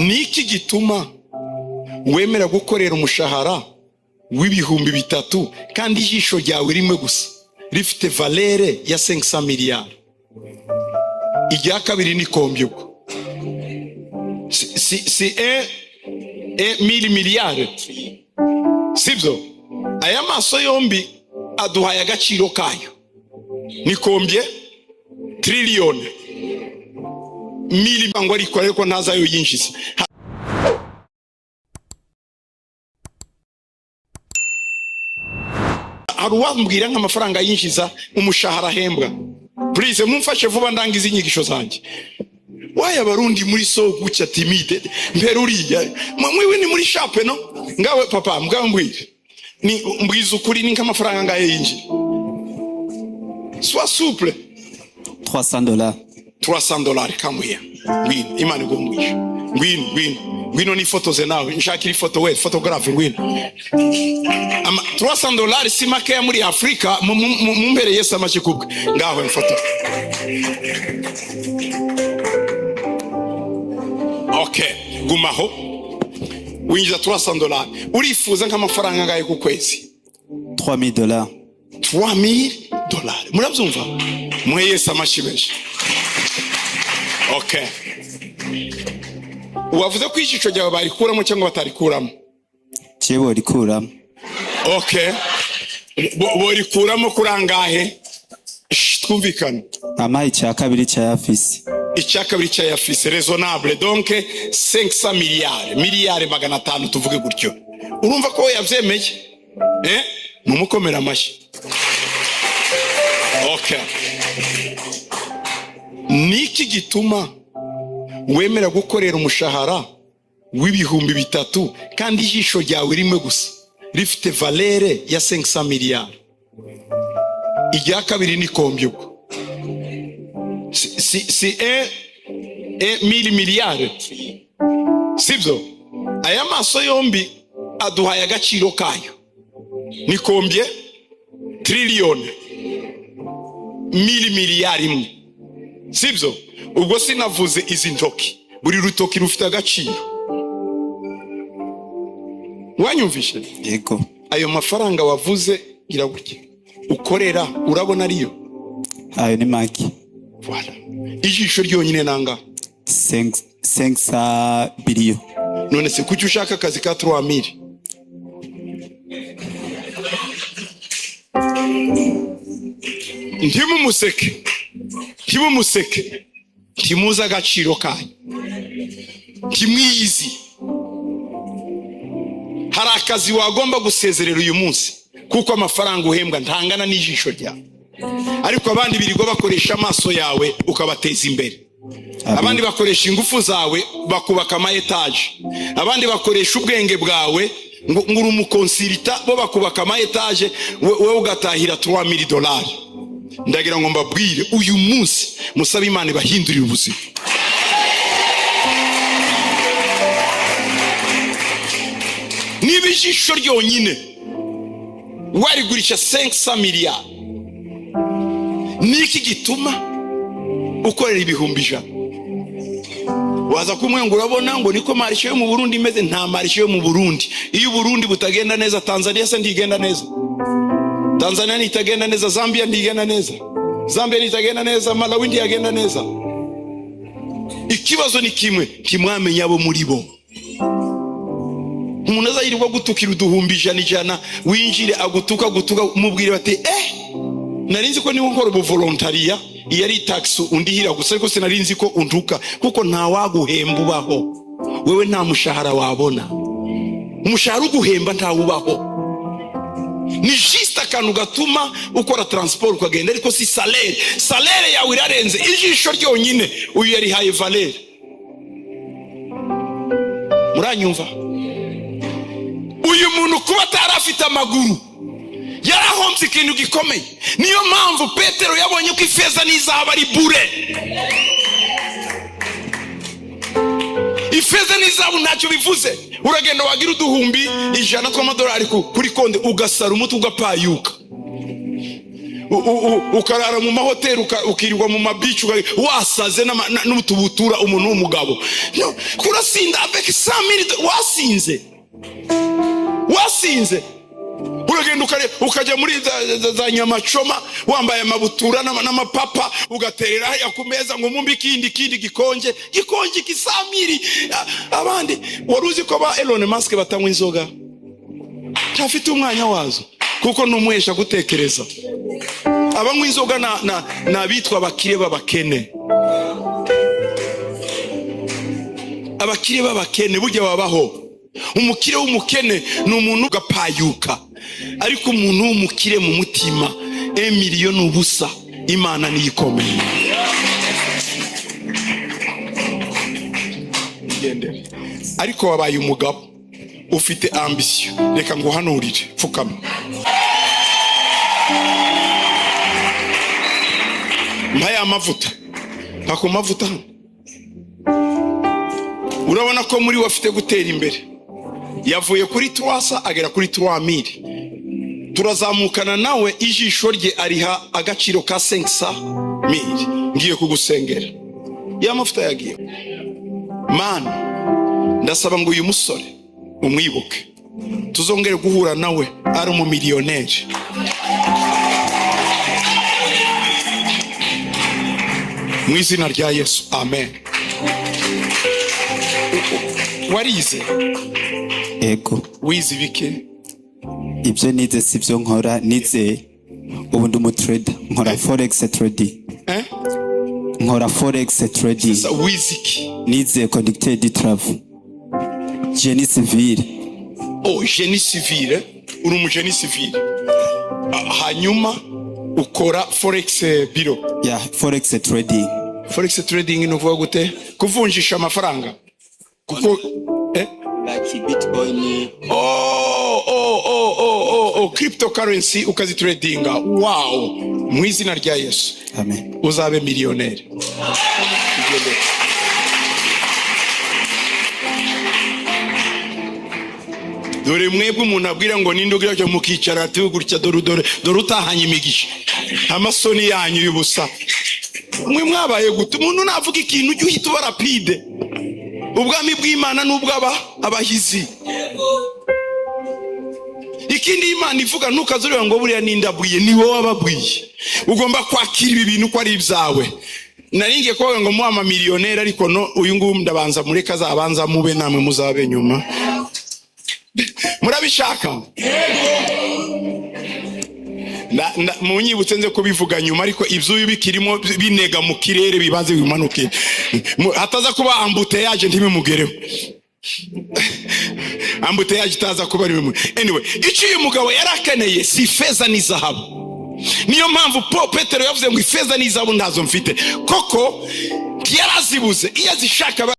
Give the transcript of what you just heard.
Niki gituma wemera gukorera umushahara w'ibihumbi 3 kandi ijisho ryawe rimwe gusa rifite valere ya 500 miliyari? Ijya kabiri ni kombye ubwo si 1000 miliyari, sibyo? Aya maso yombi aduhaye agaciro kayo ni kombye triliyoni milibango ariko ntazayo yinjiza. Aruwambwira nk'amafaranga yinjiza umushahara hembwa. Please mumfashe vuba ndangiza inyigisho zanjye. Waya Barundi muri so gucya timide mperuriya mwiwe ni muri shape no ngawe papa mgawe mbwire ni mbwiza ukuri ni nk'amafaranga ngaye yinji. Sois souple. $300. $300 kamuya. Ngwino imana igomwisha. Ngwino ni foto ze nawe nshakira ifoto we photographe ngwino. $300 si make muri Afrika mumbere Yesu amachikubwe ngaho mfoto. Okay, gumaho. Winjiza $300. Urifuza nk'amafaranga ngaye ku kwezi? $3000. $3000. Murabyumva? Mwe Yesu amashibeje. Okay. Wavuze ko ijisho ryawe barikuramo cyangwa batarikuramo? Cyebo rikuramo. Okay. Borikuramo kurangahe? Twumvikana. Amaye cya kabiri cya yafisi. Icyakabiri cya yafisi raisonnable, donc 500 miliyari 500 tuvuge gutyo. Urumva ko yavyemeye? Mumukomera amashi. Okay. Niki gituma wemera gukorera umushahara w'ibihumbi 3 kandi ijisho ryawe rimwe gusa rifite valere ya 500 miliyari? Ijya kabiri ni kombye ubwo si 1000 miliyari, sibyo? Aya maso yombi aduhaye agaciro kayo ni kombye triliyoni 1000 miliyari imwe, sibyo? Ubwo sinavuze izi ntoki, buri rutoki rufite agaciro. Wanyumvishe? Yego. Ayo mafaranga wavuze gira gutya ukorera urabona ariyo? Ayo ni maki. Voilà. Ijisho ryonyine nanga 500 biliyo. None se kuki ushaka akazi ka 3000? Ntimumuseke. Timuza agaciro kanyu. Timwiyizi. Hari akazi wagomba gusezerera uyu munsi kuko amafaranga uhembwa ntangana n'ijisho ryawe. Ariko abandi birirwa bakoresha amaso yawe ukabateza imbere. Abandi bakoresha ingufu zawe bakubaka ama etage. Abandi bakoresha ubwenge bwawe nguru umukonsilita bo bakubaka ama etage wewe ugatahira $3000. Ndagira ngo mbabwire uyu munsi musaba Imana bahindurira ubuzima. Niba ijisho ryonyine warigurisha 500 miliyari, niki gituma ukorera ibihumbi 100? Waza kumwenga urabona ngo niko marisho yo mu Burundi imeze. Nta marisho yo mu Burundi. Iyo Burundi butagenda neza, Tanzania se ndigenda neza? Tanzania nitagenda neza, Zambia ndigenda neza? Zambia nitagenda neza, Malawi ndigenda neza? Ikibazo ni kimwe, kimwamenye abo muri bo. Umuntu azayirirwa gutukira uduhumbi 100 winjire agutuka mubwire bati narinzi ko niwo nkora ubuvolontariya iyo ari tax undihira gusa, ariko sinarinzi ko untuka kuko nta waguhemba ubaho. Wewe nta mushahara wabona, umushahara uguhemba nta ubaho. Ni juste akantu gatuma ukora transport ukagenda, ariko si salaire yawe irarenze ijisho ryonyine. Uyu yari high valeur. Muranyumva? Uyu muntu kuba atarafite amaguru yarahombye ikintu gikomeye. Niyo mpamvu Petero yabonye ko ifeza n'izahabu ari bure. Ifeza n'izahabu ntacyo bivuze. Uragenda wagira uduhumbi $100 kuri konde ugasara umutu ugapayuka. ukarara mu mahoteli ukirirwa mu mabici wasaze n'utubutura umuntu w'umugabo. Kurasinda avec 100,000 wasinze uragenda ukajya muri za nyamacoma wambaye amabutura n'amapapa ugaterera haya ku meza ngo mumbi kindi gikonje 100,000. Abandi waruzi ko ba Elon Musk batanywa inzoga cyafite umwanya wazo kuko numwesha gutekereza. Abanywa inzoga na bitwa abakire b'abakene. Abakire b'abakene burya babaho. Umukire w'umukene ni umuntu gapayuka, ariko umuntu w'umukire mu mutima 1 miliyoni ubusa Imana niyikomeye. Ariko wabaye umugabo ufite ambition, reka ngo hanurire pfukama. Mpaya amavuta pako mavuta. Urabona ko muri wafite gutera imbere. Yavuye kuri 300 agera kuri 3000. Turazamukana nawe, ijisho rye ariha agaciro ka 500,000. Ngiye kugusengera ya mafuta yagiye. Mana, ndasaba ngo uyu musore umwibuke, tuzongere guhura nawe ari umumiliyoneri. Mu izina rya Yesu, amen. Warize? Ego. Wize bike? Ibyo nize sibyo nkora, nize ubu ndi umutrader, nkora forex trading. Nkora forex trading. Sasa wize iki? Nize conducteur travel. Génie civil. Oh, génie civil. Uri mu génie civil. Hanyuma ukora forex bureau. Yeah, forex trading. Forex trading ni ukuvuga gute? Kuvunjisha amafaranga. Kuko like Bitcoin. Cryptocurrency ukazitradinga. Wow. Mu izina rya Yesu, amen. Uzabe miliyoneri. Dore mwebwe umuntu abwira ngo ninde ugira cyo mukicara ati gutya dore utahanye imigisha. Amasoni yanyu y'ubusa. Mwe mwabaye gute? Umuntu navuga ikintu ujye uhita uba rapide. Ubwami bw'Imana n'ubwaba abahizi. Ikindi Imana ivuga ntukazurira ngo buriya nindabwiye, ni wowe wababwiye. Ugomba kwakira ibi bintu ko ari ibyawe. Naringiye ko ngo muama miliyoneri, ariko no uyu nguyu ndabanza mureka azabanza mube namwe muzabe nyuma. Murabishaka? Munyibutse nze kubivuga nyuma, ariko ibyo bikirimo binega mu kirere bibaze bimanuke. Hataza kuba ambuteyage ntibimugereho. Ambuteyage itaza kuba ari bimwe. Anyway, icyo uyu mugabo yarakeneye si feza ni zahabu. Niyo mpamvu Petero yavuze ngo ifeza ni zahabu ndazo mfite. Koko yarazibuze, iyo azishaka